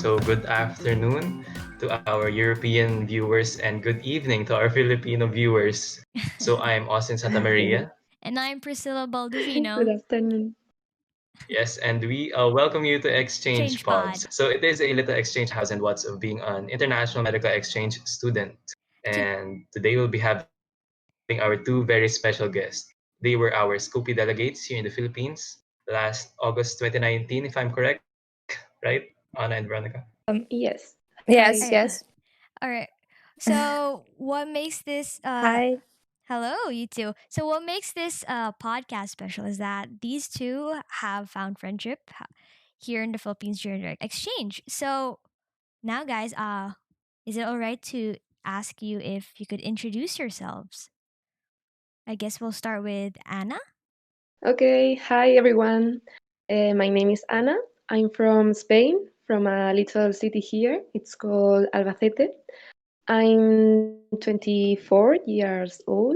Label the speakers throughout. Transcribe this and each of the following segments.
Speaker 1: So good afternoon to our European viewers and good evening to our Filipino viewers. So I'm Austine Santa Maria.
Speaker 2: And I'm Priscilla
Speaker 3: Good
Speaker 2: Baldovino.
Speaker 3: afternoon.
Speaker 1: Yes, and we welcome you to Exchange Pods.
Speaker 2: ExchangePod.
Speaker 1: So it is a little exchange hows and what's of being an international medical exchange student.
Speaker 2: To-
Speaker 1: And today we'll be having our two very special guests. They were our Scoopy delegates here in the Philippines last August 2019, if I'm correct, right? Anna and Veronica.
Speaker 3: Yes.
Speaker 2: Alright.
Speaker 4: Yes.
Speaker 2: All right. So what makes this
Speaker 4: Hi.
Speaker 2: hello, you two. So what makes this podcast special is that these two have found friendship here in the Philippines during their exchange. So now guys, is it all right to ask you if you could introduce yourselves? I guess we'll start with Anna.
Speaker 3: Okay. Hi, everyone. My name is Ana. I'm from Spain, from a little city here. It's called Albacete. I'm 24 years old.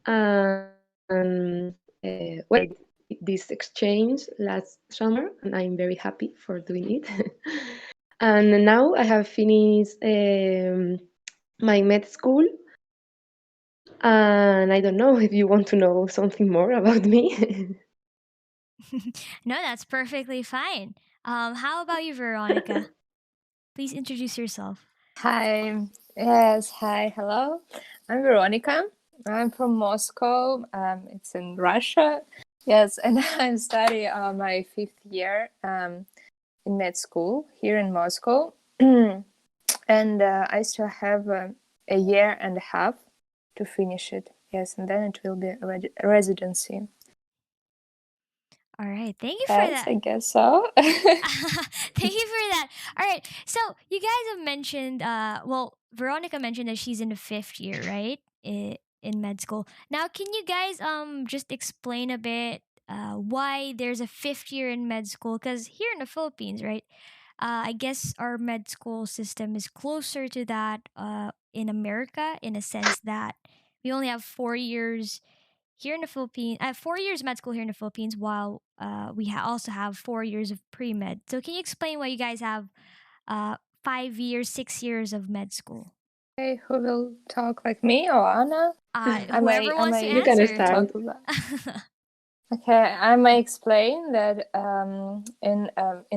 Speaker 3: And well, this exchange last summer, and I'm very happy for doing it. And now I have finished my med school. And I don't know if you want to know something more about me.
Speaker 2: No, that's perfectly fine. How about you, Veronica? Please introduce yourself.
Speaker 4: Hi. Yes. Hi. Hello. I'm Veronika. I'm from Moscow. It's in Russia. Yes, and I study my 5th year in med school here in Moscow, and I still have a year and a half to finish it. Yes, and then it will be a residency.
Speaker 2: All right. Thank you for
Speaker 4: Yes,
Speaker 2: that.
Speaker 4: I guess so.
Speaker 2: Thank you for that. All right. So you guys have mentioned, well, Veronica mentioned that she's in the 5th year, right? In med school. Now, can you guys just explain a bit why there's a 5th year in med school? Because here in the Philippines, right? I guess our med school system is closer to that in America in a sense that we only have 4 years here in the Philippines. 4 years med school here in the Philippines, while we also have 4 years of pre med. So can you explain why you guys have 5 years, 6 years of med school?
Speaker 4: Okay, who will talk, like me or Anna?
Speaker 2: Whoever wants to
Speaker 3: You can
Speaker 2: answer.
Speaker 3: start.
Speaker 4: Okay, I may explain that in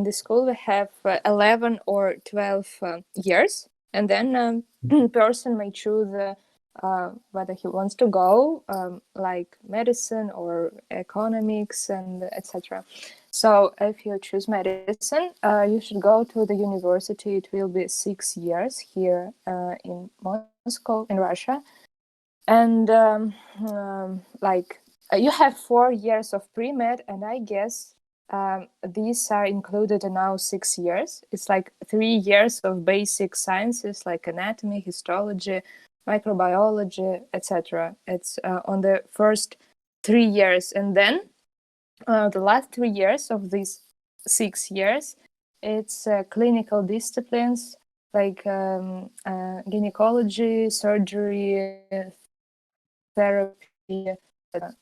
Speaker 4: the school we have 11 or 12 years, and then person may choose whether he wants to go, like medicine or economics and etc. So if you choose medicine, you should go to the university. It will be 6 years here in Moscow, in Russia, and like you have 4 years of pre-med, and I guess these are included in our 6 years. It's like 3 years of basic sciences like anatomy, histology, microbiology, etc. It's on the first 3 years, and then the last 3 years of these 6 years, it's clinical disciplines like gynecology, surgery, therapy.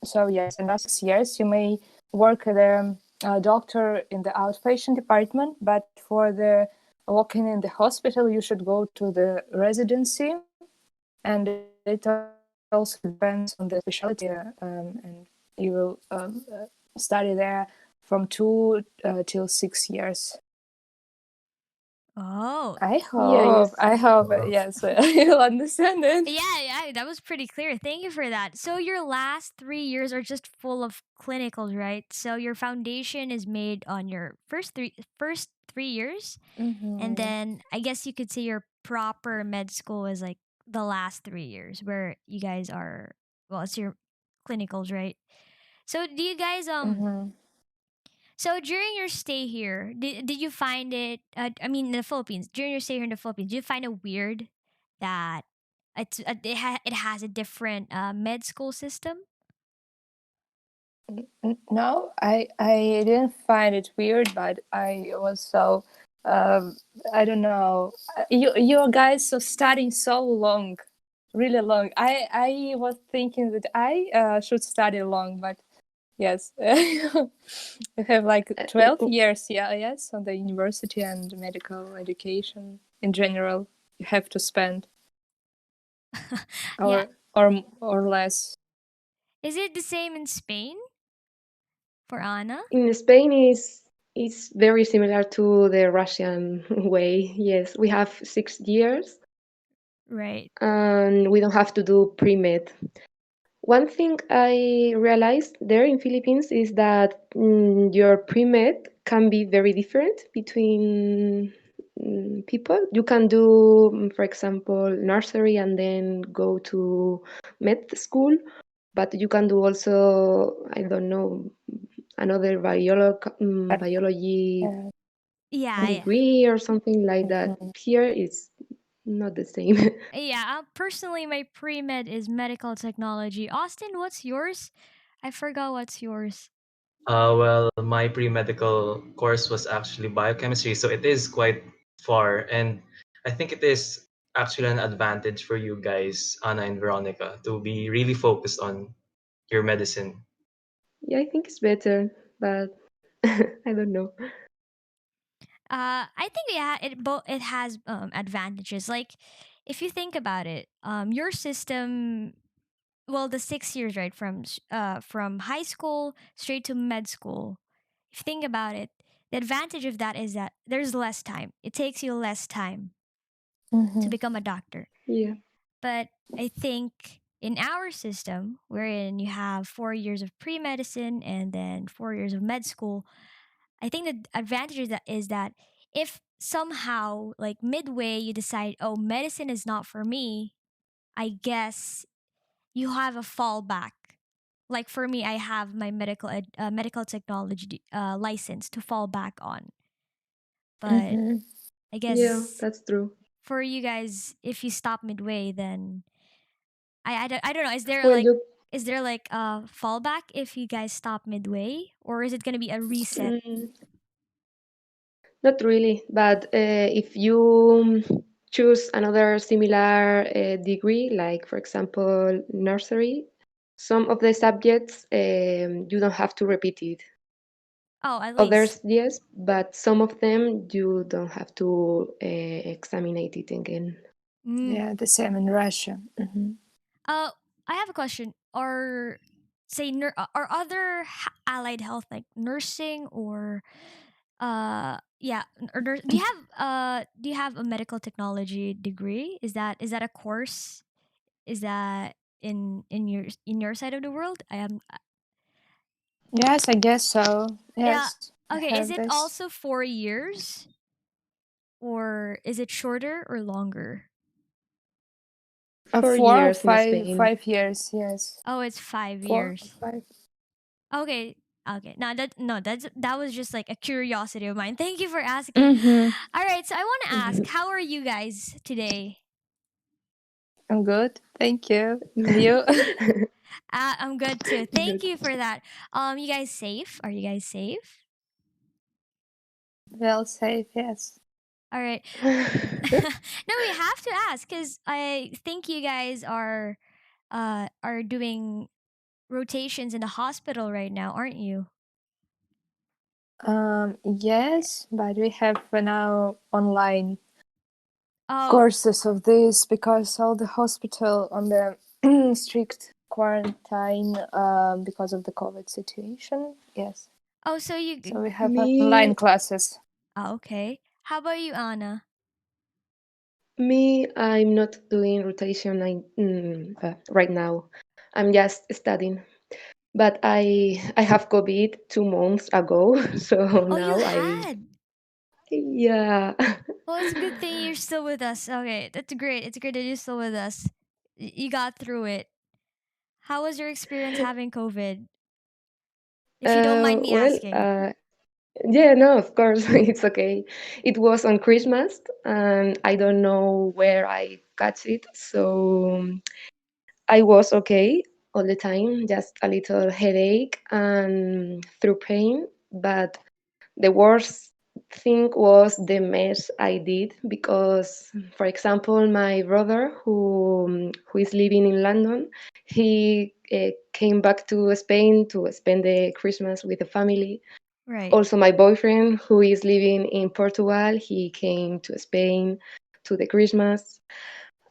Speaker 4: So yes, in the last 6 years, you may work as a doctor in the outpatient department, but for the working in the hospital, you should go to the residency, and it also depends on the specialty, and you will study there from 2 till 6 years.
Speaker 2: Oh.
Speaker 4: I hope, yes, you'll understand it.
Speaker 2: Yeah, that was pretty clear. Thank you for that. So your last 3 years are just full of clinicals, right? So your foundation is made on your first three years, and then I guess you could say your proper med school is like the last 3 years where you guys are. Well, it's your clinicals, right? So do you guys So during your stay here, did you find it? I mean, in the Philippines. During your stay here in the Philippines, did you find it weird that it has a different med school system?
Speaker 4: No, I didn't find it weird, but I was so I don't know. You guys so studying so long, really long. I was thinking that I should study long, but Yes. We have like 12 years, yes, on the university and medical education in general. You have to spend
Speaker 2: Yeah.
Speaker 4: or less.
Speaker 2: Is it the same in Spain for Anna?
Speaker 3: In Spain is very similar to the Russian way. Yes, we have 6 years
Speaker 2: Right.
Speaker 3: and we don't have to do pre-med. One thing I realized there in Philippines is that your pre-med can be very different between people. You can do, for example, nursery and then go to med school, but you can do also, I don't know, another biology
Speaker 2: Yeah, yeah.
Speaker 3: degree or something like that. Here it's not the same.
Speaker 2: Yeah, personally, my pre-med is medical technology. Austine, what's yours? I forgot what's yours.
Speaker 1: Well, my pre-medical course was actually biochemistry, so it is quite far, and I think it is actually an advantage for you guys, Anna and Veronica, to be really focused on your medicine.
Speaker 3: Yeah, I think it's better, but I don't know.
Speaker 2: I think it has advantages. Like, if you think about it, your system, well, the 6 years, right, from high school straight to med school. If you think about it, the advantage of that is that there's less time. It takes you less time to become a doctor.
Speaker 3: Yeah.
Speaker 2: But I think in our system, wherein you have 4 years of pre medicine and then 4 years of med school, I think the advantage is that if somehow, like midway, you decide, oh, medicine is not for me, I guess you have a fallback. Like for me, I have my medical technology license to fall back on. But I
Speaker 3: Yeah,
Speaker 2: guess
Speaker 3: that's true.
Speaker 2: for you guys, if you stop midway, then I don't know.
Speaker 3: Well, you
Speaker 2: Is there like a fallback if you guys stop midway, or is it gonna be a reset?
Speaker 3: not really, but if you choose another similar degree, like for example nursery, some of the subjects you don't have to repeat it.
Speaker 2: Oh, at least.
Speaker 3: Others, yes, but some of them you don't have to examine it again.
Speaker 4: Yeah, the same in Russia.
Speaker 2: I have a question. Are other allied health like nursing or yeah, do you have a medical technology degree? Is that a course? Is that in your side of the world? I am.
Speaker 4: Yes, I guess so.
Speaker 2: Yeah.
Speaker 4: Yes, I
Speaker 2: Okay. Is
Speaker 4: have
Speaker 2: it
Speaker 4: this.
Speaker 2: also 4 years, or is it shorter or longer?
Speaker 3: 4
Speaker 4: 4 or
Speaker 3: years in
Speaker 4: 5,
Speaker 3: Spain.
Speaker 4: 5 years. Yes,
Speaker 2: Oh, it's 5
Speaker 4: 4 or
Speaker 2: years.
Speaker 4: 5.
Speaker 2: Okay. Okay. That was just like a curiosity of mine. Thank you for asking.
Speaker 4: Mm-hmm.
Speaker 2: All right. So I want to ask, how are you guys today?
Speaker 4: I'm good. Thank you. And you?
Speaker 2: I'm good too. Thank
Speaker 3: Good.
Speaker 2: you for that. You guys safe? Are you guys safe?
Speaker 4: Well safe. Yes.
Speaker 2: All right. No, we have to ask because I think you guys are doing rotations in the hospital right now, aren't you?
Speaker 4: Yes, but we have now online
Speaker 2: Oh,
Speaker 4: courses of this because all the hospital on the strict quarantine because of the COVID situation. Yes,
Speaker 2: oh. So you.
Speaker 4: so we have
Speaker 3: Me,
Speaker 4: online classes.
Speaker 2: Oh, okay. How about you, Anna?
Speaker 3: I'm not doing rotation right now. I'm just studying. But I have COVID 2 months ago, so
Speaker 2: Oh, you
Speaker 3: now
Speaker 2: had.
Speaker 3: yeah.
Speaker 2: Well, it's a good thing you're still with us. Okay, that's great. It's great that you're still with us. You got through it. How was your experience having COVID? If you don't mind me
Speaker 3: Well,
Speaker 2: asking.
Speaker 3: yeah, no, of course, it's okay. It was on Christmas, and I don't know where I catch it, so I was okay all the time, just a little headache and through pain. But the worst thing was the mess I did because, for example, my brother, who is living in London, he came back to Spain to spend the Christmas with the family.
Speaker 2: Right.
Speaker 3: Also, my boyfriend, who is living in Portugal, he came to Spain to the Christmas.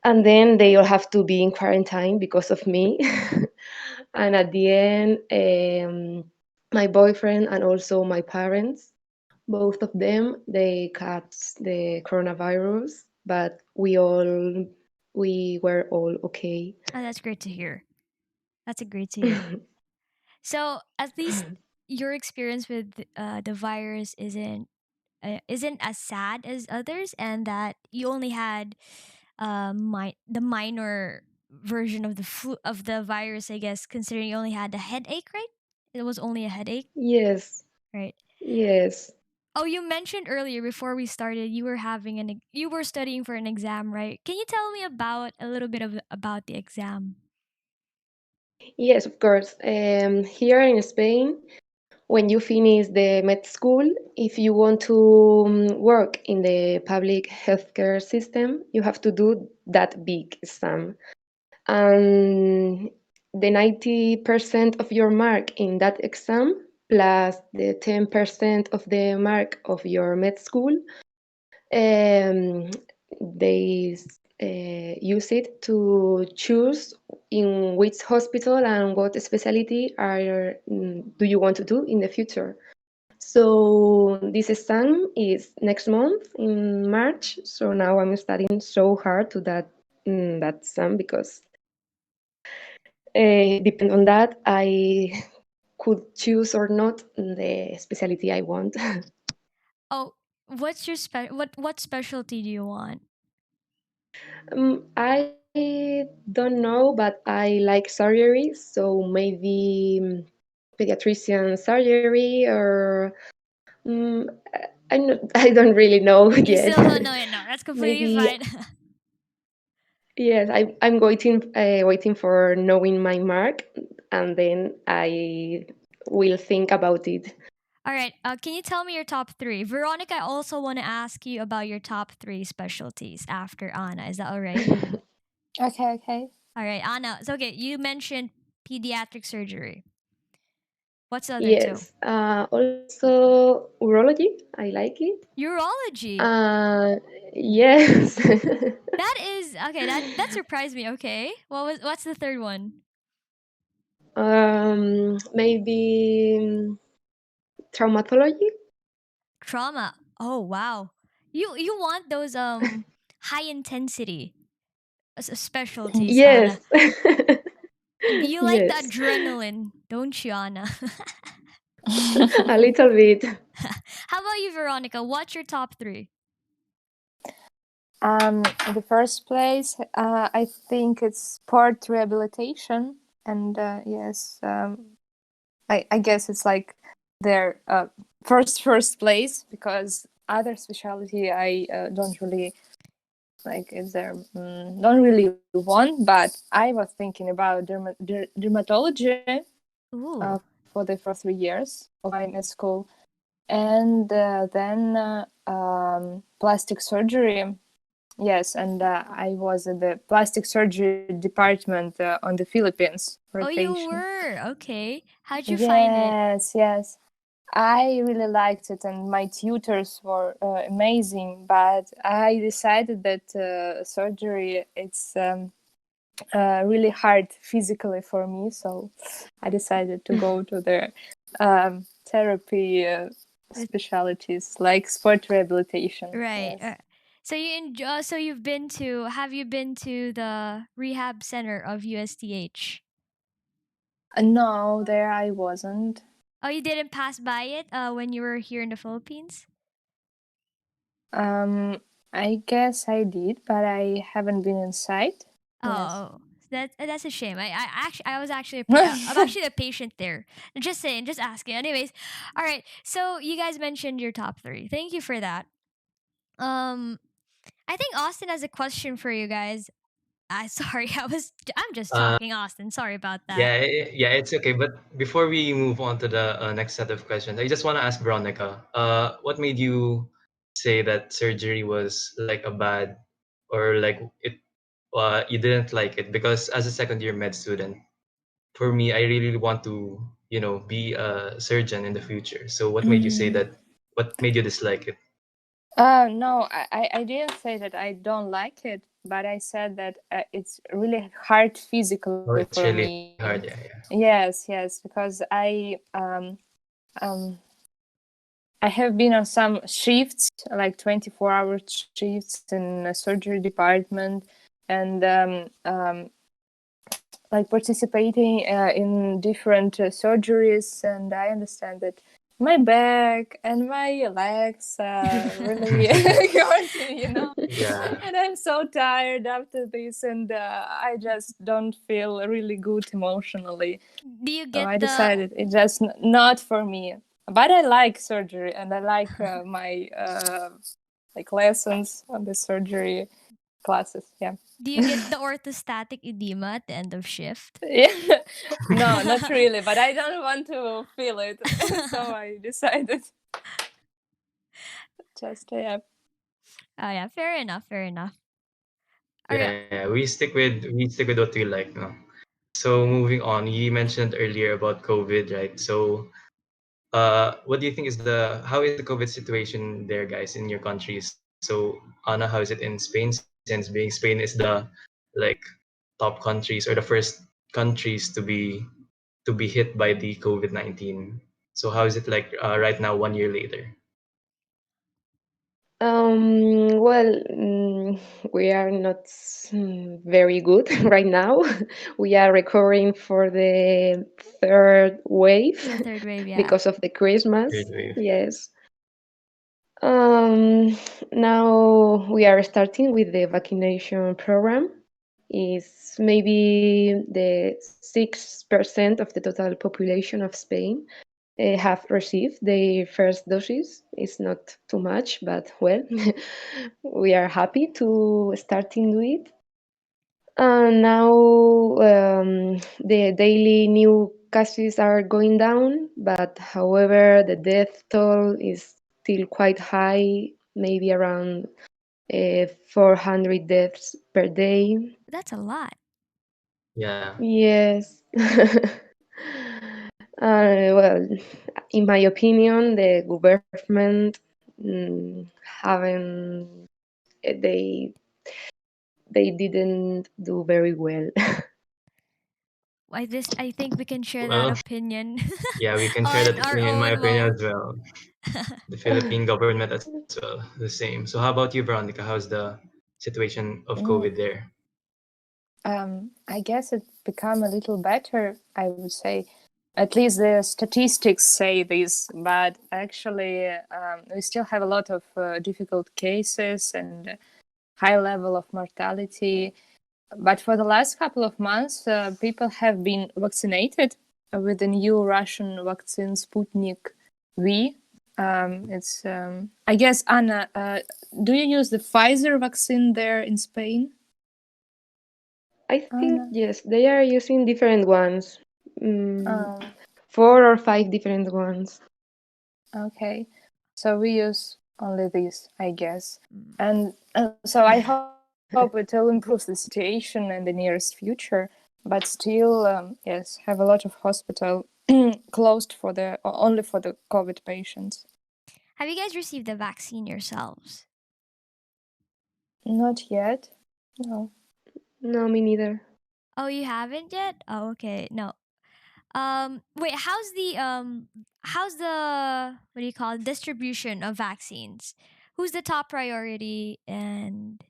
Speaker 3: And then they all have to be in quarantine because of me. And at the end, my boyfriend and also my parents, both of them, they caught the coronavirus, but we were all okay.
Speaker 2: Oh, that's great to hear. That's a great to hear. So at least your experience with the virus isn't as sad as others, and that you only had the minor version of the virus, I guess, considering you only had a headache, right? It was only a headache,
Speaker 3: Yes,
Speaker 2: right?
Speaker 3: yes.
Speaker 2: Oh, you mentioned earlier before we started you were you were studying for an exam, right? Can you tell me about a little bit about the exam?
Speaker 3: Yes, of course. Here in Spain, when you finish the med school, if you want to work in the public healthcare system, you have to do that big exam. And the 90% of your mark in that exam, plus the 10% of the mark of your med school, um, they use it to choose in which hospital and what specialty do you want to do in the future. So this exam is next month in March. So now I'm studying so hard to that exam because depend on that I could choose or not the specialty I want.
Speaker 2: Oh, what's your what specialty do you want?
Speaker 3: I don't know, but I like surgery, so maybe pediatrician surgery or um, I don't really know
Speaker 2: You
Speaker 3: yet.
Speaker 2: still don't know it. No, that's completely
Speaker 3: Maybe
Speaker 2: fine.
Speaker 3: yes. I'm waiting for knowing my mark, and then I will think about it.
Speaker 2: All right. Can you tell me your top three? Veronica, I also want to ask you about your top three specialties after Anna. Is that all right?
Speaker 4: Okay.
Speaker 2: All right, Anna. So, okay, you mentioned pediatric surgery. What's the other two?
Speaker 3: Yes. Also urology. I like it.
Speaker 2: Urology.
Speaker 3: Yes.
Speaker 2: That is okay. That surprised me. Okay. What's the third one?
Speaker 3: Maybe traumatology.
Speaker 2: Trauma. Oh wow. You want those high intensity specialties, Anna.
Speaker 3: Yes.
Speaker 2: You like the
Speaker 3: Yes.
Speaker 2: adrenaline, don't you, Anna?
Speaker 3: A little bit.
Speaker 2: How about you, Veronica? What's your top three?
Speaker 4: In the first place, I think it's sport rehabilitation, and yes, I guess it's like their first place, because other specialty I don't really like. Is there don't really want, but I was thinking about dermatology
Speaker 2: Ooh.
Speaker 4: for the first 3 years of my med school, and then plastic surgery. Yes, and I was in the plastic surgery department on the Philippines
Speaker 2: Oh, you
Speaker 4: rotation.
Speaker 2: were okay. How'd you find it?
Speaker 4: Yes. I really liked it, and my tutors were amazing. But I decided that surgery it's really hard physically for me, so I decided to go to the therapy specialties like sport rehabilitation.
Speaker 2: Right.
Speaker 4: Yes.
Speaker 2: So you enjoy. So you've been to. Have you been to the rehab center of USTH?
Speaker 4: No, there I wasn't.
Speaker 2: Oh, you didn't pass by it when you were here in the Philippines?
Speaker 4: I guess I did, but I haven't been inside. Yes.
Speaker 2: Oh, that's a shame. I was actually I'm actually a patient there. Just saying, just asking. Anyways, all right. So you guys mentioned your top three. Thank you for that. Um, I think Austin has a question for you guys. Sorry, I'm just
Speaker 1: Uh,
Speaker 2: talking, Austin. Sorry about that.
Speaker 1: yeah, it's okay. But before we move on to the next set of questions, I just want to ask Veronica, what made you say that surgery was like a bad, or like it, you didn't like it? Because as a second year med student, for me, I really want to, be a surgeon in the future. So what made you say that? What made you dislike it?
Speaker 4: No, I didn't say that I don't like it, but I said that it's really hard physically
Speaker 1: Oh, it's
Speaker 4: for
Speaker 1: really
Speaker 4: me.
Speaker 1: hard. Yeah,
Speaker 4: Yes, because um, I have been on some shifts, like 24-hour shifts in a surgery department, and like participating in different surgeries. And I understand that my back and my legs really hurt,
Speaker 1: yeah,
Speaker 4: and I'm so tired after this, and I just don't feel really good emotionally.
Speaker 2: Do you
Speaker 4: So
Speaker 2: get
Speaker 4: I
Speaker 2: the
Speaker 4: decided it's just not for me. But I like surgery, and I like my like lessons on the surgery classes. Yeah.
Speaker 2: do you get the orthostatic edema at the end of shift?
Speaker 4: Yeah. No, not really, but I don't want to feel it. So I decided just yeah.
Speaker 2: Oh yeah, fair enough, fair enough. All right.
Speaker 1: yeah. We stick with what we like, no. So moving on, you mentioned earlier about COVID, right? So, what do you think is how is the COVID situation there, guys, in your countries? So, Anna, how is it in Spain? Since being Spain is the like top countries or the first countries to be hit by the COVID-19. So, how is it like right now, 1 year later?
Speaker 3: Well, we are not very good right now. We are recovering for the third wave
Speaker 2: The third wave, yeah.
Speaker 3: because of the Christmas.
Speaker 1: Third wave.
Speaker 3: Yes. Now we are starting with the vaccination program. Is maybe the 6% of the total population of Spain have received their first doses. It's not too much, but well, we are happy to starting with it. Now the daily new cases are going down, but however, the death toll is still quite high, maybe around 400 deaths per day.
Speaker 2: That's a lot.
Speaker 1: Yeah.
Speaker 3: Yes. Well, in my opinion, the government haven't they didn't do very well.
Speaker 2: I think we can share that
Speaker 1: Well,
Speaker 2: opinion
Speaker 1: yeah, we can share
Speaker 2: on
Speaker 1: that
Speaker 2: our
Speaker 1: opinion, in my
Speaker 2: own.
Speaker 1: opinion
Speaker 2: Well,
Speaker 1: as well. The Philippine government as well, the same. So, how about you, Veronica? How's the situation of COVID
Speaker 4: Mm,
Speaker 1: there?
Speaker 4: I guess it become a little better, I would say. At least the statistics say this, but actually we still have a lot of difficult cases and high level of mortality. But for the last couple of months, people have been vaccinated with the new Russian vaccine Sputnik V. I guess, Anna, do you use the Pfizer vaccine there in Spain?
Speaker 3: I think
Speaker 4: Anna?
Speaker 3: yes, they are using different ones.
Speaker 4: Um,
Speaker 3: 4 or 5 different ones.
Speaker 4: okay. So we use only this, I guess. And so I hope it will improve the situation in the nearest future. But still, yes, have a lot of hospital closed only for the COVID patients.
Speaker 2: have you guys received the vaccine yourselves?
Speaker 4: Not yet. No.
Speaker 3: No, me neither.
Speaker 2: Oh, you haven't yet? Oh, okay. No. Wait, how's the what do you call it, distribution of vaccines? Who's the top priority, and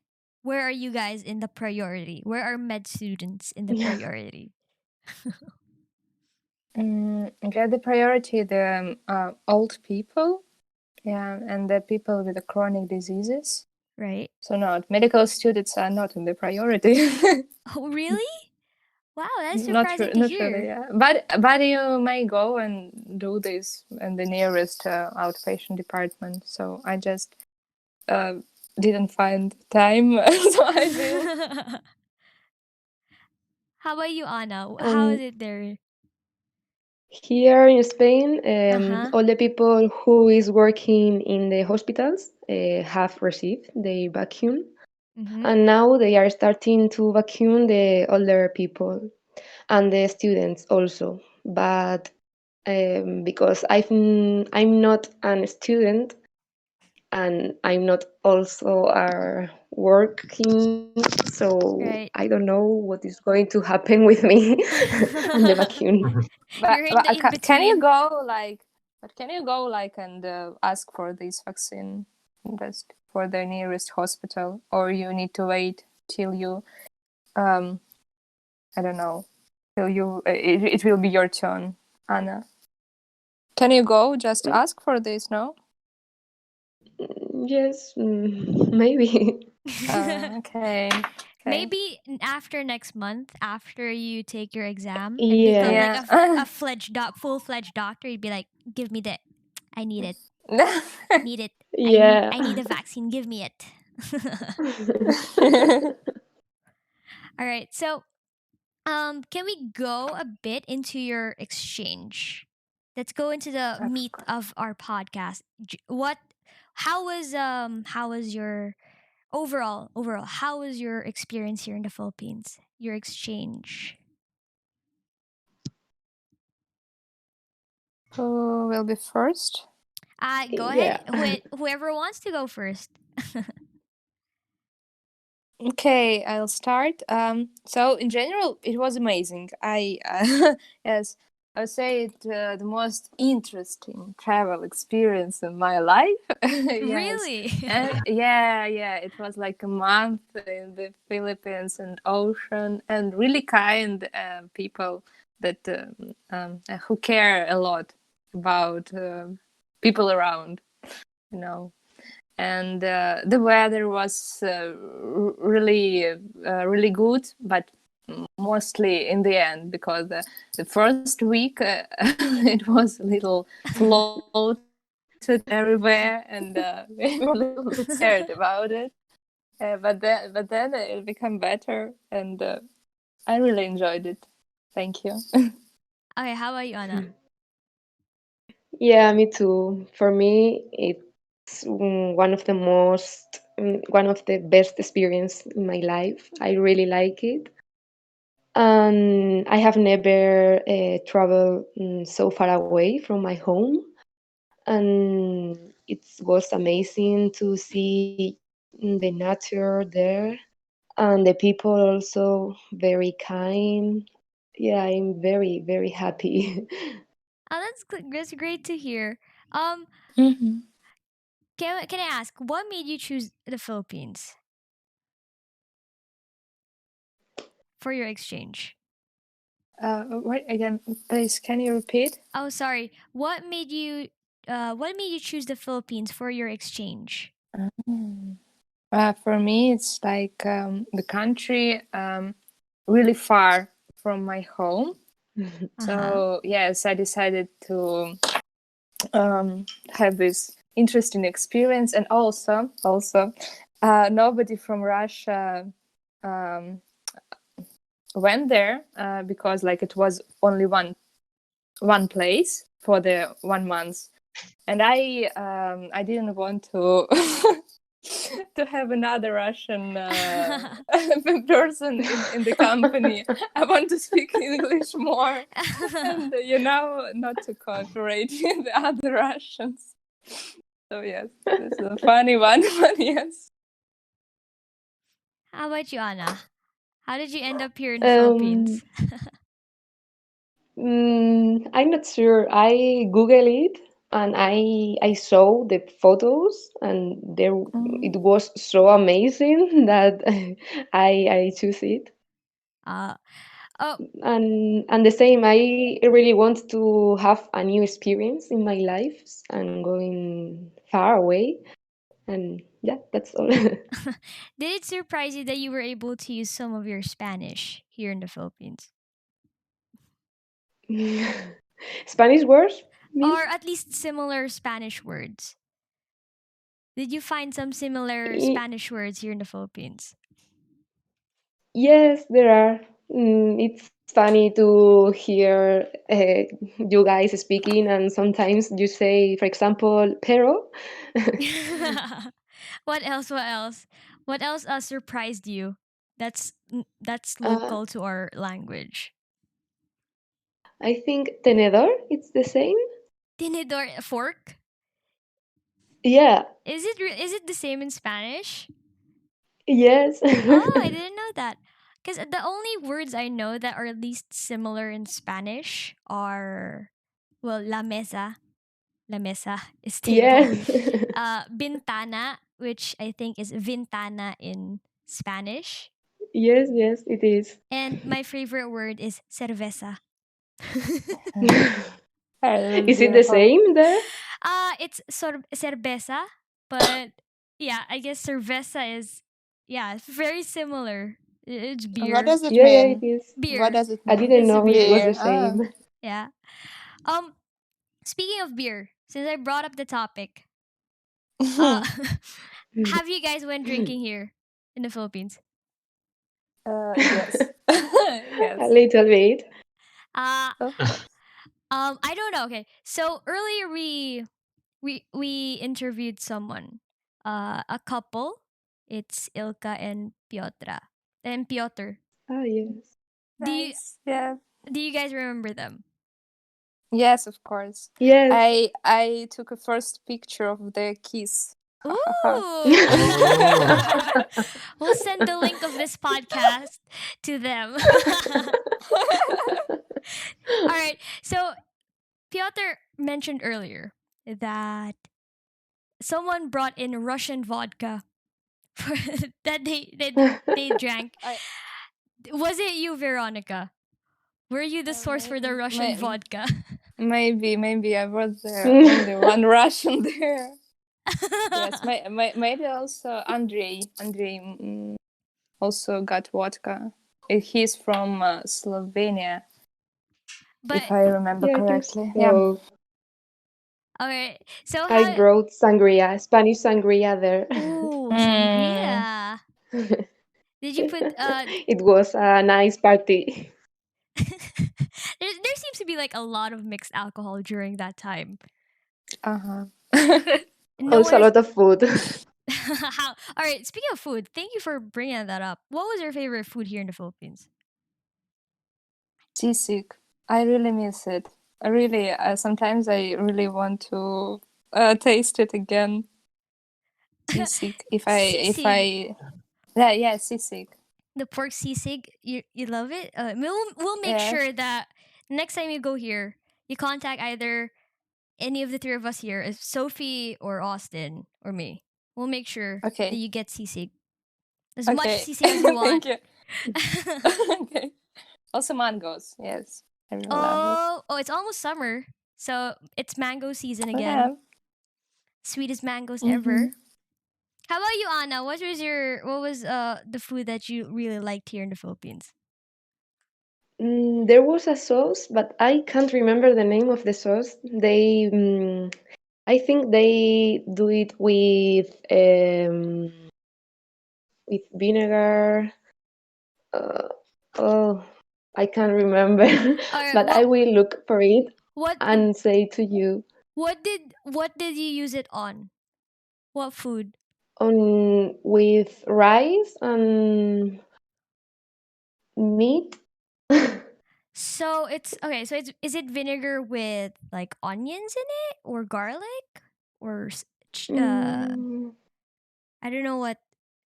Speaker 2: where are you guys in the priority? Where are med students in the priority?
Speaker 4: Okay, the priority the old people, yeah, and the people with the chronic diseases.
Speaker 2: Right.
Speaker 4: So no, medical students are not in the priority.
Speaker 2: Oh, really? Wow, that's
Speaker 4: not
Speaker 2: surprising to
Speaker 4: not
Speaker 2: hear.
Speaker 4: really, yeah. But you may go and do this in the nearest outpatient department. So I just uh, didn't find time, so I feel.
Speaker 2: How about you, Anna? How is
Speaker 3: Um,
Speaker 2: it there?
Speaker 3: Here in Spain,
Speaker 2: Uh-huh.
Speaker 3: all the people who is working in the hospitals have received the vaccine,
Speaker 2: Mm-hmm.
Speaker 3: and now they are starting to vaccine the older people. and the students also. But because I'm not a student and I'm not also working, so
Speaker 2: Right.
Speaker 3: I don't know what is going to happen with me on the vacuum.
Speaker 2: You're in the in
Speaker 4: Can you
Speaker 2: between.
Speaker 4: go and ask for this vaccine just for the nearest hospital, or you need to wait till you I don't know, till you it will be your turn, Anna. Can you go just ask for this? No.
Speaker 3: Yes, maybe.
Speaker 4: Okay.
Speaker 2: Maybe after next month, after you take your exam and
Speaker 3: Yeah.
Speaker 2: become like
Speaker 4: Yeah.
Speaker 2: a full-fledged doctor, you'd be like, "Give me the, I need it, need it,
Speaker 3: Yeah.
Speaker 2: I need a vaccine. Give me it." All right, so can we go a bit into your exchange? Let's go into the meat of our podcast. How was your overall, how was your experience here in the Philippines? Your exchange.
Speaker 4: Who will be first?
Speaker 2: Go
Speaker 3: Yeah.
Speaker 2: ahead. Whoever wants to go first.
Speaker 4: Okay, I'll start. So in general, it was amazing. Yes, I would say it the most interesting travel experience in my life. Yes,
Speaker 2: Really?
Speaker 4: and yeah, it was like a month in the Philippines and ocean, and really kind people that who care a lot about people around, you know. And the weather was really good, but mostly in the end, because the first week it was a little floated everywhere, and we were a little bit scared about it. But then it became better, and I really enjoyed it. Thank you.
Speaker 2: Okay, how about you, Anna?
Speaker 3: Yeah, me too. For me, it's one of the best experience in my life. I really like it. And I have never traveled so far away from my home. And it was amazing to see the nature there. And the people also very kind. Yeah, I'm very, very happy.
Speaker 2: Oh, that's great to hear. Um,
Speaker 4: Mhm.
Speaker 2: can I ask what made you choose the Philippines for your exchange?
Speaker 4: Wait again, please. Can you repeat?
Speaker 2: Oh, sorry. What made you choose the Philippines for your exchange?
Speaker 4: Mm. For me, it's like the country really far from my home. So yes, I decided to have this interesting experience, and also nobody from Russia um, went there because like it was only one place for the 1 month, and I didn't want to to have another Russian person in the company. I want to speak English more, and not to cooperate with the other Russians. So yes, this is a funny one, but yes.
Speaker 2: How about you, Anna? How did you end up here in the
Speaker 3: um,
Speaker 2: Philippines?
Speaker 3: I'm not sure. I Google it and I saw the photos and there it
Speaker 4: Mm.
Speaker 3: was so amazing that I choose it.
Speaker 2: uh, oh,
Speaker 3: And the same, I really want to have a new experience in my life and going far away. And yeah, that's all.
Speaker 2: did it surprise you that you were able to use some of your Spanish here in the Philippines?
Speaker 3: Spanish words
Speaker 2: Or
Speaker 3: means
Speaker 2: at least similar Spanish words? Did you find some similar
Speaker 3: Y-
Speaker 2: Spanish words here in the Philippines?
Speaker 3: yes, there are. It's funny to hear you guys speaking, and sometimes you say, for example, pero.
Speaker 2: What else? What else? What else surprised you? That's
Speaker 3: uh,
Speaker 2: local to our language.
Speaker 3: I think tenedor, it's the same.
Speaker 2: Tinidor, fork.
Speaker 3: Yeah,
Speaker 2: Is it the same in Spanish?
Speaker 3: yes.
Speaker 2: Oh, I didn't know that. Because the only words I know that are at least similar in Spanish are, well, la mesa. La mesa is table.
Speaker 3: Yes.
Speaker 2: Bintana, which I think is ventana in Spanish.
Speaker 3: Yes, yes, it is.
Speaker 2: And my favorite word is cerveza.
Speaker 3: Is it the
Speaker 4: Beautiful.
Speaker 3: same there?
Speaker 2: It's cerveza, but yeah, I guess cerveza is, yeah, it's very similar. It's beer.
Speaker 4: What does it
Speaker 3: Yeah, yeah,
Speaker 4: mean?
Speaker 3: it is.
Speaker 2: Beer.
Speaker 4: What does it
Speaker 3: I
Speaker 4: mean?
Speaker 3: didn't
Speaker 2: It's
Speaker 3: know
Speaker 2: beer.
Speaker 3: it was the
Speaker 4: Beer.
Speaker 3: same.
Speaker 2: Yeah. Speaking of beer, since I brought up the topic, have you guys went drinking here in the Philippines?
Speaker 4: Yes.
Speaker 3: A
Speaker 4: Yes.
Speaker 3: little bit.
Speaker 2: Uh
Speaker 4: Of course.
Speaker 2: I don't know. Okay. So earlier we interviewed someone. A couple. It's Ilka and Piotra. And Piotr.
Speaker 3: Ah, yes.
Speaker 2: Do you
Speaker 4: Nice. Yeah.
Speaker 2: do you guys remember them?
Speaker 4: Yes, of course.
Speaker 3: Yes.
Speaker 4: I took a first picture of their kiss.
Speaker 2: Ooh.
Speaker 1: Oh.
Speaker 2: We'll send the link of this podcast to them. All right. So Piotr mentioned earlier that someone brought in Russian vodka for, that they drank. Was it you, Veronica? Were you the source for the Russian vodka?
Speaker 4: Maybe I was the only one Russian there. Yes, maybe also Andrei also got vodka. He's from Slovenia,
Speaker 2: But
Speaker 4: if I remember
Speaker 3: Yeah, I think
Speaker 4: correctly.
Speaker 3: so.
Speaker 4: Yeah.
Speaker 2: okay, so
Speaker 3: I
Speaker 2: how?
Speaker 3: brought sangria, Spanish sangria there.
Speaker 2: Ooh,
Speaker 4: Mm.
Speaker 2: sangria. Did you put
Speaker 3: It was a nice party.
Speaker 2: there seems to be like a lot of mixed alcohol during that time.
Speaker 4: Uh-huh.
Speaker 2: No
Speaker 3: Also, a
Speaker 2: one is
Speaker 3: lot of food.
Speaker 2: how. All right, speaking of food, thank you for bringing that up. What was your favorite food here in the Philippines?
Speaker 4: Sisig. I really miss it. I really, sometimes I really want to taste it again. Sisig. If
Speaker 2: Sisig.
Speaker 4: I, yeah, sisig.
Speaker 2: The pork sisig, you love it. We'll make
Speaker 4: Yes.
Speaker 2: sure that next time you go here, you contact either any of the three of us here, if Sophie or Austine or me. We'll make sure that
Speaker 4: Okay.
Speaker 2: you get sisig, as much
Speaker 4: Okay.
Speaker 2: sisig as you want.
Speaker 4: Thank you. Okay. Also mangoes. Yes. I really love
Speaker 2: Oh, it's almost summer, so it's mango season
Speaker 4: it.
Speaker 2: again.
Speaker 4: Yeah.
Speaker 2: Sweetest mangoes
Speaker 4: Mhm.
Speaker 2: ever. How about you, Anna? What was the food that you really liked here in the Philippines?
Speaker 3: There was a sauce, but I can't remember the name of the sauce. I think they do it with vinegar. Oh, I can't remember,
Speaker 2: Or
Speaker 3: but I will look for it
Speaker 2: what
Speaker 3: and say to you
Speaker 2: what did you use it on? What food?
Speaker 3: on with rice and meat.
Speaker 2: So it's okay. So is it vinegar with like onions in it or garlic or
Speaker 3: Mm,
Speaker 2: I don't know what,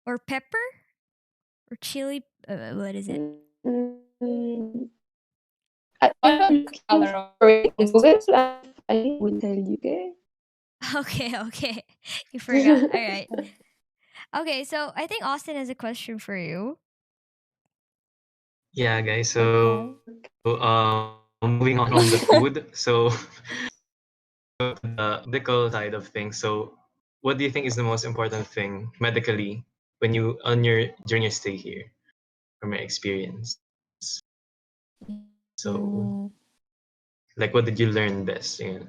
Speaker 2: or pepper or chili. What is it?
Speaker 3: mm,
Speaker 4: What about
Speaker 3: I'm
Speaker 4: the
Speaker 3: looking
Speaker 4: color
Speaker 3: for it in
Speaker 4: of
Speaker 3: Google
Speaker 4: sauce?
Speaker 3: and I will tell you. Okay.
Speaker 2: Okay, you forgot. All right. Okay, so I think Austin has a question for you.
Speaker 1: Yeah, guys.
Speaker 4: Okay.
Speaker 1: Moving on from the food. So the medical side of things. So what do you think is the most important thing medically when you on your during your stay here, from your experience? So
Speaker 4: Mm,
Speaker 1: like what did you learn best? Yeah.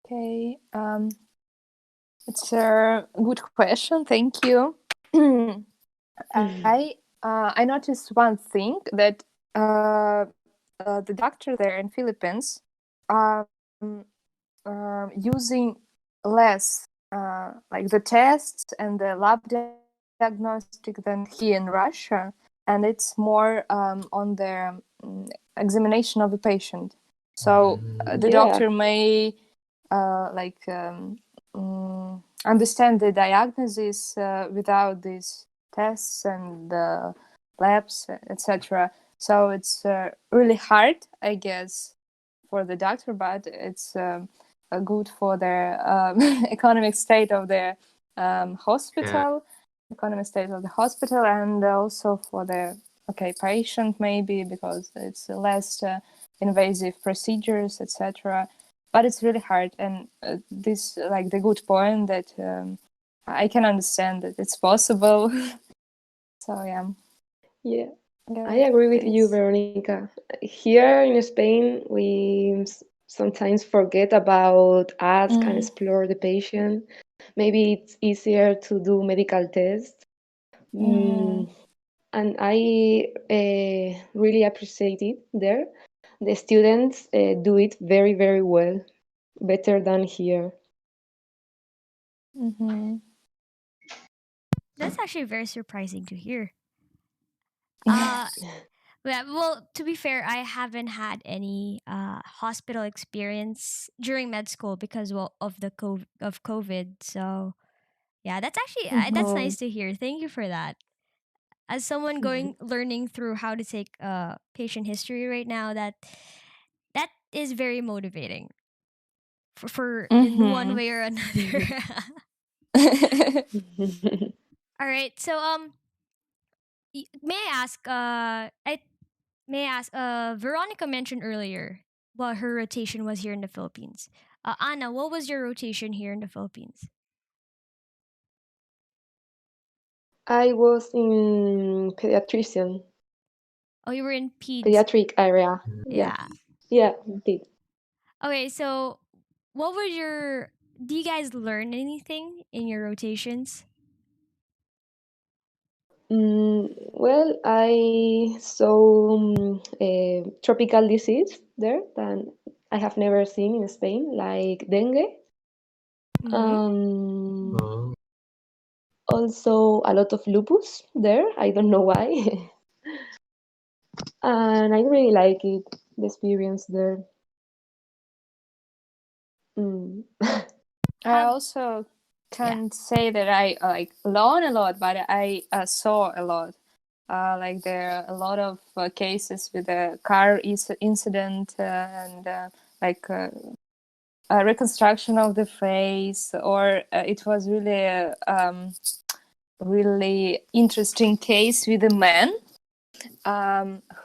Speaker 4: okay. It's a good question. Thank you. I noticed one thing that the doctor there in Philippines um, using less like the tests and the lab diagnostic than here in Russia, and it's more on the examination of the patient. So the
Speaker 3: Yeah.
Speaker 4: doctor may understand the diagnosis without these tests and labs, etc. So it's really hard, I guess, for the doctor, but it's good for the economic state of the hospital, and also for the patient, maybe because it's less invasive procedures, etc. But it's really hard, and this the good point that I can understand that it's possible. So
Speaker 3: Yeah, I agree with you, Veronica. Here in Spain, we sometimes forget about ask and explore the patient. Maybe it's easier to do medical tests. And I really appreciate it there. The students do it very, very well, better than here.
Speaker 2: That's actually very surprising to hear. Yeah, well, to be fair, I haven't had any hospital experience during med school because of the COVID. So yeah, that's actually that's nice to hear. Thank you for that. As someone learning through how to take patient history right now, that is very motivating for in one way or another. All right, so may I ask, Veronica mentioned earlier what her rotation was here in the Philippines. Anna, what was your rotation here in the Philippines?
Speaker 3: I was in pediatrician.
Speaker 2: Oh, you were in
Speaker 3: pediatric area.
Speaker 2: Yeah.
Speaker 3: Yeah, indeed.
Speaker 2: Okay, so do you guys learn anything in your rotations?
Speaker 3: Well, I saw a tropical disease there that I have never seen in Spain, like dengue. Also, a lot of lupus there. I don't know why. And I really like it, the experience there.
Speaker 4: I also can't say that I learn a lot, but I saw a lot. There are a lot of cases with a car incident and a reconstruction of the face, or it was really a really interesting case with a man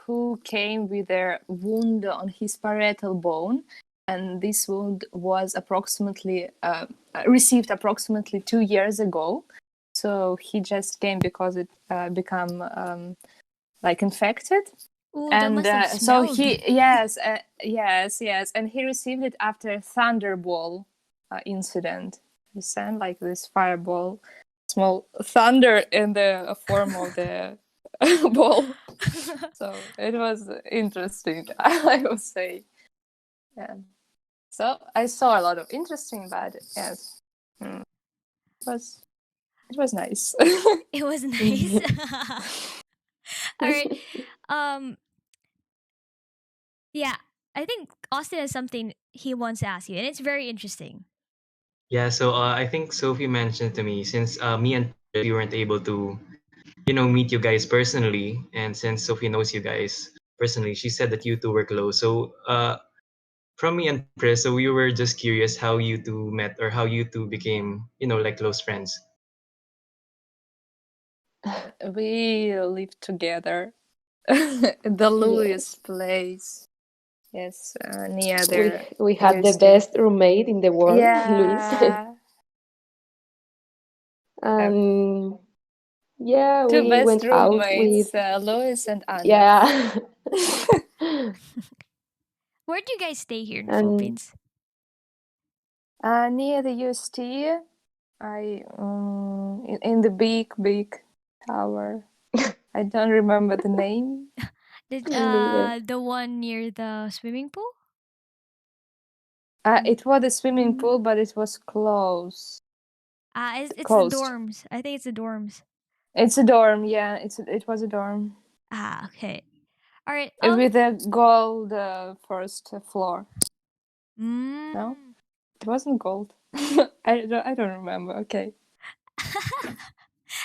Speaker 4: who came with a wound on his parietal bone, and this wound was received approximately 2 years ago. So he just came because it become infected.
Speaker 2: Ooh,
Speaker 4: and so he yes, and he received it after a thunderball incident. He sent this fireball, small thunder in the form of the ball. So it was interesting, I would say. Yeah. So I saw a lot of interesting, but yes, it was nice.
Speaker 2: It was nice. All right. Yeah, I think Austine has something he wants to ask you, and it's very interesting.
Speaker 1: Yeah, so I think Sophie mentioned to me, since me and we weren't able to, meet you guys personally, and since Sophie knows you guys personally, she said that you two were close. So from me and Chris, so we were just curious how you two met or how you two became, close friends.
Speaker 4: We lived together at the Louis place. Yes, near there.
Speaker 3: We had the best roommate in the world,
Speaker 4: yeah.
Speaker 3: Louis. Yeah,
Speaker 4: two
Speaker 3: we
Speaker 4: best
Speaker 3: went out
Speaker 4: roommates,
Speaker 3: with
Speaker 4: Louis and Anna.
Speaker 3: Yeah.
Speaker 2: Where do you guys stay here in the Philippines?
Speaker 4: Near the UST. In the big tower. I don't remember the name.
Speaker 2: The one near the swimming pool?
Speaker 4: It was a swimming pool, but it was closed.
Speaker 2: It's the dorms. I think it's the dorms.
Speaker 4: It's a dorm, yeah. It was a dorm.
Speaker 2: Okay. All right.
Speaker 4: With a gold first floor.
Speaker 2: Mm.
Speaker 4: No? It wasn't gold. I don't remember. Okay.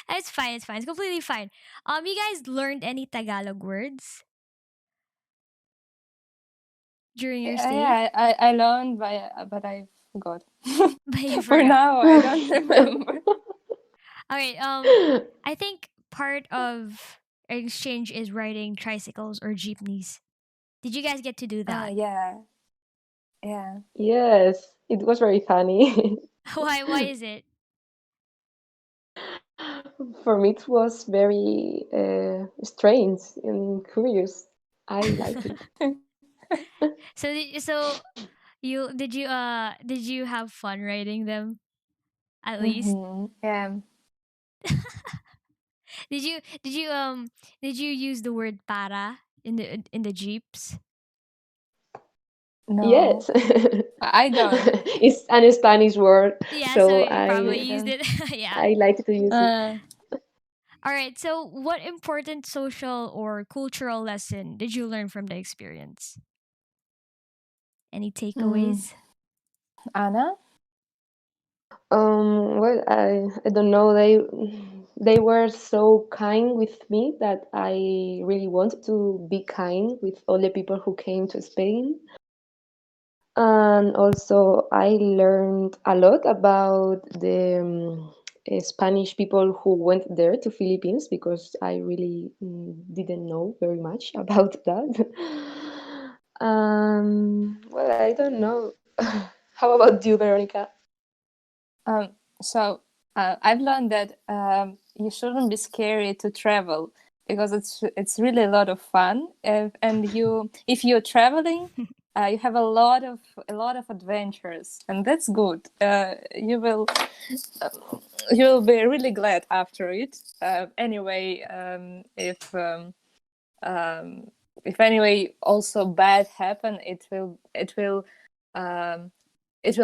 Speaker 2: It's fine. It's fine. It's completely fine. You guys learned any Tagalog words during your stay?
Speaker 4: Yeah, I learned, but I forgot.
Speaker 2: But you
Speaker 4: For
Speaker 2: forgot.
Speaker 4: now, I don't remember.
Speaker 2: Okay. I think part of exchange is riding tricycles or jeepneys. Did you guys get to do that?
Speaker 4: Yeah. Yeah.
Speaker 3: Yes, it was very funny.
Speaker 2: Why? Why is it?
Speaker 3: For me, it was very strange and curious. I liked it.
Speaker 2: So did you have fun riding them? At least
Speaker 4: Yeah.
Speaker 2: did you use the word para in the jeeps?
Speaker 4: No.
Speaker 3: Yes,
Speaker 4: I don't.
Speaker 3: it's an Spanish word,
Speaker 2: Yeah, so
Speaker 3: so
Speaker 2: you probably
Speaker 4: I
Speaker 2: used
Speaker 4: don't.
Speaker 2: it. Yeah.
Speaker 3: I like to use it.
Speaker 2: All right. So, what important social or cultural lesson did you learn from the experience? Any takeaways?
Speaker 4: Anna?
Speaker 3: Well, I don't know. They were so kind with me that I really wanted to be kind with all the people who came to Spain. And also, I learned a lot about the Spanish people who went there to Philippines because I really didn't know very much about that. Well, I don't know. How about you, Veronica?
Speaker 4: So I've learned that you shouldn't be scared to travel because it's really a lot of fun. And if you're traveling, you have a lot of adventures, and that's good. You will be really glad after it. Anyway, if anyway also bad happen, it will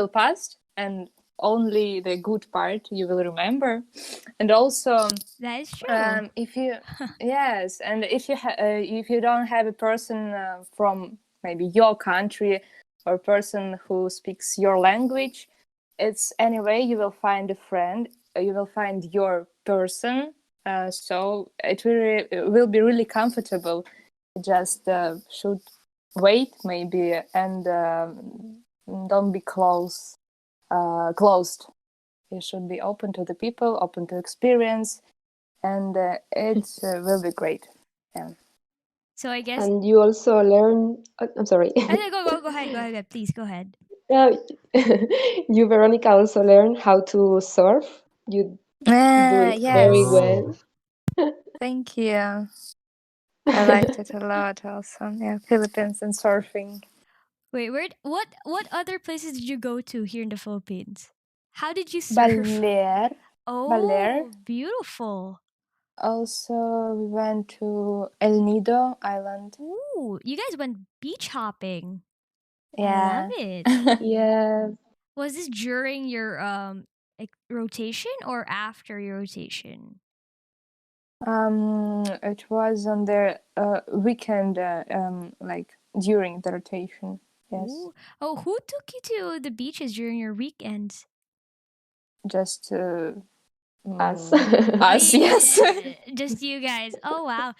Speaker 4: pass, and only the good part you will remember. And also
Speaker 2: That is true.
Speaker 4: if you yes, and if you don't have a person from maybe your country or a person who speaks your language, it's anyway you will find a friend, you will find your person, so it will be really comfortable. Just should wait maybe, and don't be closed. You should be open to the people, open to experience, and it will be great. Yeah.
Speaker 2: So I guess.
Speaker 3: And you also learn. I'm sorry.
Speaker 2: Okay, go ahead. Please go ahead.
Speaker 3: You, Veronica, also learn how to surf. You do it very
Speaker 4: Yes.
Speaker 3: well.
Speaker 4: Thank you. I liked it a lot also. Yeah, Philippines and surfing.
Speaker 2: Wait, what other places did you go to here in the Philippines? How did you surf?
Speaker 4: Baler.
Speaker 2: Oh, beautiful.
Speaker 4: Also, we went to El Nido Island.
Speaker 2: Ooh, you guys went beach hopping.
Speaker 4: Yeah.
Speaker 2: I love it.
Speaker 3: Yeah.
Speaker 2: Was this during your rotation or after your rotation?
Speaker 4: It was on the weekend, like during the rotation. Yes.
Speaker 2: Ooh. Oh, who took you to the beaches during your weekends?
Speaker 4: Just
Speaker 3: Us.
Speaker 4: us, yes.
Speaker 2: Just you guys. Oh wow.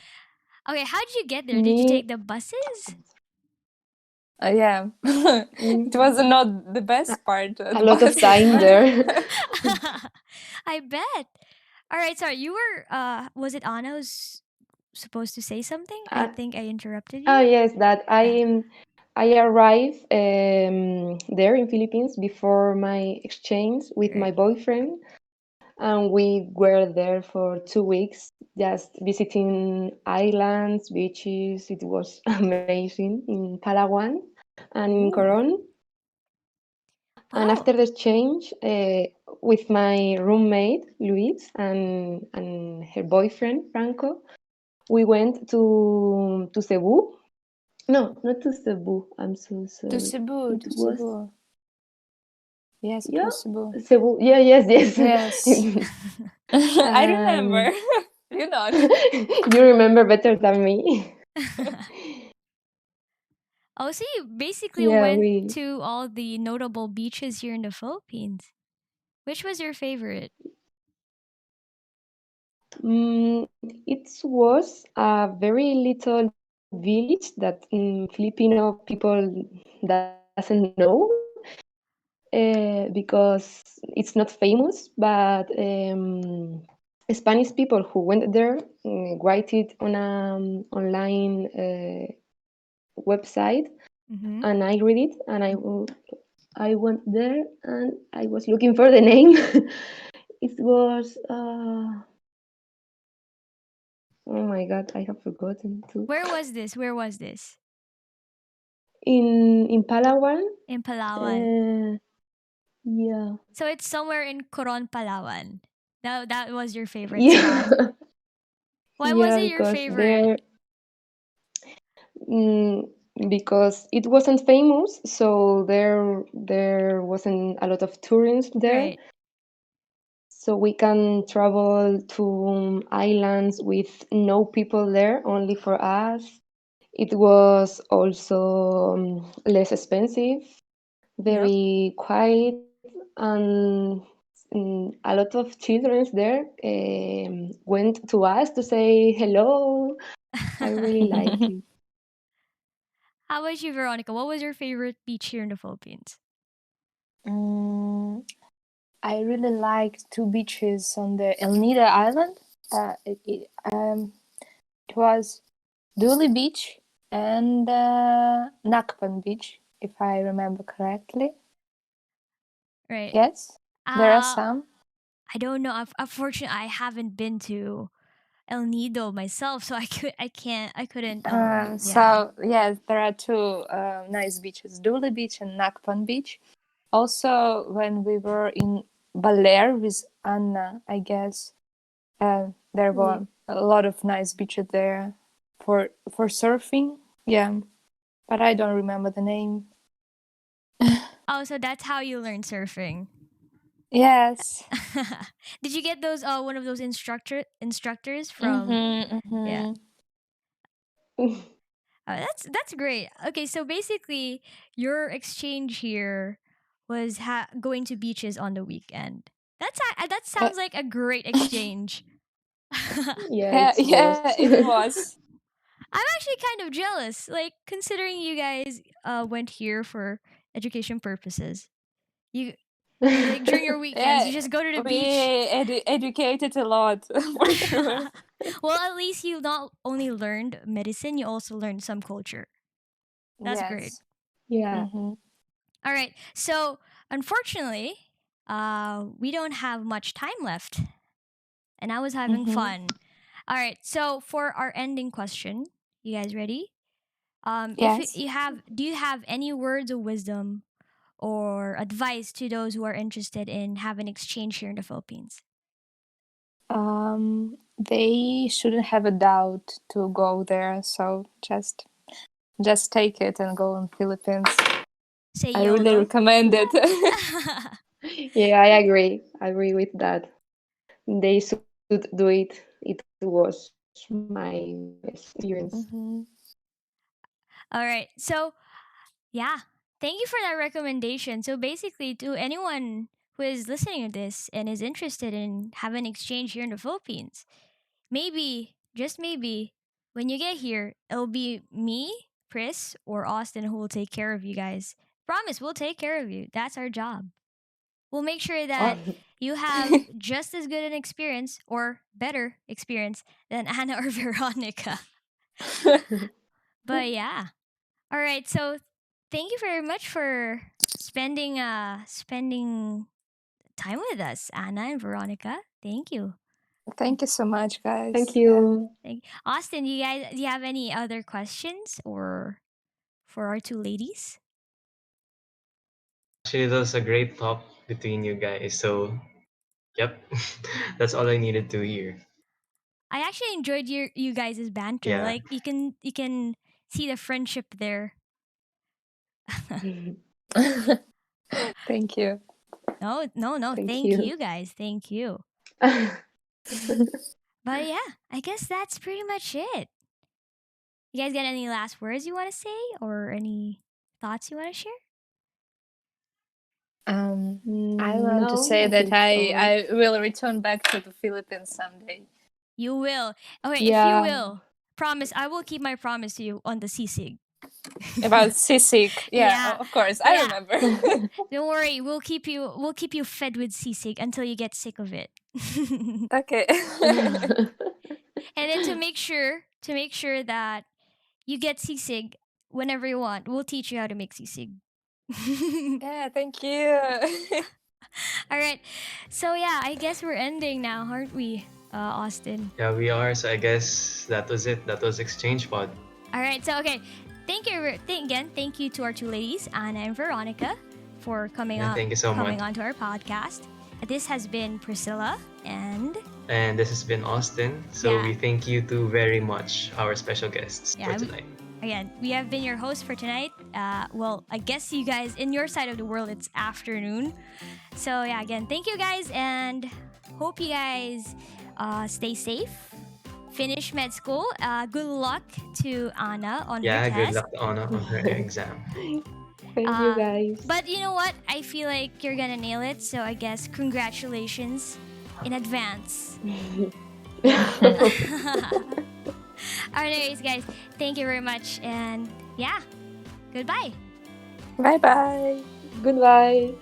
Speaker 2: Okay, how did you get there? Did you
Speaker 3: Me.
Speaker 2: take the buses?
Speaker 4: Yeah. It was not the best part.
Speaker 3: A lot of time there.
Speaker 2: I bet. All right, sorry. You were was it Anna who's supposed to say something? I think I interrupted you.
Speaker 3: Oh yes, that I arrived there in Philippines before my exchange with my boyfriend, and we were there for 2 weeks, just visiting islands, beaches. It was amazing in Palawan and in Coron. And after the exchange, with my roommate Luis and her boyfriend Franco, we went to Cebu. No, not to Cebu. I'm so sorry.
Speaker 4: To Cebu.
Speaker 3: It
Speaker 4: To
Speaker 3: was
Speaker 4: Cebu. Yes, it
Speaker 3: yeah,
Speaker 4: was Cebu.
Speaker 3: Cebu. Yeah, yes.
Speaker 4: Yes. I remember. You not.
Speaker 3: You remember better than me.
Speaker 2: Oh, so you basically
Speaker 3: Yeah,
Speaker 2: went
Speaker 3: we.
Speaker 2: to all the notable beaches here in the Philippines. Which was your favorite?
Speaker 3: It was a very little village that Filipino people doesn't know because it's not famous, but Spanish people who went there write it on an online website,
Speaker 2: Mm-hmm.
Speaker 3: and I read it, and I went there, and I was looking for the name. It was oh my god, I have forgotten too.
Speaker 2: Where was this? Where was this?
Speaker 3: In Palawan.
Speaker 2: In Palawan.
Speaker 3: Yeah.
Speaker 2: So it's somewhere in Coron, Palawan. That was your favorite
Speaker 3: Yeah.
Speaker 2: spot. Why was
Speaker 3: Yeah,
Speaker 2: it your
Speaker 3: because
Speaker 2: favorite?
Speaker 3: mm, because it wasn't famous, so there wasn't a lot of tourists there.
Speaker 2: Right.
Speaker 3: So we can travel to islands with no people there, only for us. It was also less expensive,
Speaker 2: Yep.
Speaker 3: very quiet, and a lot of children there went to us to say hello. I really like it.
Speaker 2: How about you, Veronica? What was your favorite beach here in the Philippines?
Speaker 4: Mm, I really like two beaches on the El Nido Island. It was Duli Beach and Nakpan Beach, if I remember correctly.
Speaker 2: Right.
Speaker 4: Yes, there are
Speaker 2: Uh,
Speaker 4: some.
Speaker 2: I don't know. Unfortunately, I haven't been to El Nido myself, so I couldn't. Yeah.
Speaker 4: So yes, there are two nice beaches, Duli Beach and Nakpan Beach. Also, when we were in Baler with Anna, I guess there were a lot of nice beaches there for surfing. Yeah, but I don't remember the name.
Speaker 2: Oh, so that's how you learn surfing.
Speaker 4: Yes.
Speaker 2: Did you get those one of those instructors from yeah. That's great. Okay, so basically your exchange here was going to beaches on the weekend. That sounds like a great exchange.
Speaker 3: Yeah, it
Speaker 4: Yeah,
Speaker 3: was.
Speaker 4: it was.
Speaker 2: I'm actually kind of jealous, like considering you guys went here for education purposes. You like during your weekends, you
Speaker 4: Yeah,
Speaker 2: just go to the
Speaker 4: we
Speaker 2: beach.
Speaker 4: educated a lot for sure.
Speaker 2: Well, at least you not only learned medicine, you also learned some culture. That's great.
Speaker 4: Yes.
Speaker 3: Yeah.
Speaker 4: Mm-hmm.
Speaker 2: All right. So, unfortunately, we don't have much time left, and I was having
Speaker 4: Mm-hmm.
Speaker 2: fun. All right. So, for our ending question, you guys ready? If
Speaker 4: Yes.
Speaker 2: you have, do you have any words of wisdom or advice to those who are interested in having exchange here in the Philippines?
Speaker 4: They shouldn't have a doubt to go there. So just take it and go in Philippines.
Speaker 2: Say
Speaker 4: I really
Speaker 2: YOLO.
Speaker 4: recommend it.
Speaker 3: Yeah, I agree. I agree with that. They should do it. It was my best experience.
Speaker 4: Mm-hmm.
Speaker 2: All right. So, yeah. Thank you for that recommendation. So basically, to anyone who is listening to this and is interested in having exchange here in the Philippines, maybe, just maybe, when you get here, it'll be me, Pris, or Austin who will take care of you guys. Promise, we'll take care of you. That's our job. We'll make sure that you have just as good an experience or better experience than Anna or Veronica. But yeah. All right. So thank you very much for spending time with us, Anna and Veronica. Thank you.
Speaker 4: Thank you so much, guys.
Speaker 3: Thank
Speaker 4: Yeah.
Speaker 3: you.
Speaker 2: Austin, do you have any other questions or for our two ladies?
Speaker 1: Actually, that was a great talk between you guys. So, yep, that's all I needed to hear.
Speaker 2: I actually enjoyed you guys' banter.
Speaker 1: Yeah.
Speaker 2: Like you can see the friendship there.
Speaker 4: Thank you.
Speaker 2: No.
Speaker 3: Thank
Speaker 2: Thank
Speaker 3: you.
Speaker 2: you guys. Thank you. But yeah, I guess that's pretty much it. You guys got any last words you want to say or any thoughts you want to share?
Speaker 4: I want to
Speaker 3: No,
Speaker 4: say
Speaker 3: I
Speaker 4: that
Speaker 3: think so.
Speaker 4: I will return back to the Philippines someday.
Speaker 2: You will. Okay,
Speaker 3: Yeah.
Speaker 2: if you will, promise, I will keep my promise to you on the sisig.
Speaker 4: About sisig. Yeah,
Speaker 2: Yeah.
Speaker 4: of course.
Speaker 2: Yeah.
Speaker 4: I remember.
Speaker 2: Don't worry, we'll keep you fed with sisig until you get sick of it.
Speaker 4: Okay.
Speaker 2: And then to make sure that you get sisig whenever you want, we'll teach you how to make sisig.
Speaker 4: Yeah, thank you.
Speaker 2: All right. So yeah, I guess we're ending now, aren't we, Austine?
Speaker 1: Yeah, we are. So I guess that was it. That was ExchangePod.
Speaker 2: All right. So okay, thank you to our two ladies, Anna and Veronica, for coming
Speaker 1: Yeah, thank you so
Speaker 2: coming
Speaker 1: much.
Speaker 2: onto our podcast. This has been Priscilla and
Speaker 1: And this has been Austine. So
Speaker 2: Yeah.
Speaker 1: we thank you two very much, our special guests
Speaker 2: Yeah,
Speaker 1: for tonight.
Speaker 2: again, we have been your host for tonight. Well, I guess you guys in your side of the world it's afternoon. So yeah, again, thank you guys and hope you guys stay safe. Finish med school. Good luck to Anna on her
Speaker 1: Yeah, good
Speaker 2: test.
Speaker 1: luck to Anna on her exam.
Speaker 3: Thank you, guys.
Speaker 2: But you know what? I feel like you're gonna nail it. So I guess congratulations in advance. Anyways, guys, thank you very much. And yeah, goodbye.
Speaker 4: Bye bye.
Speaker 3: Goodbye.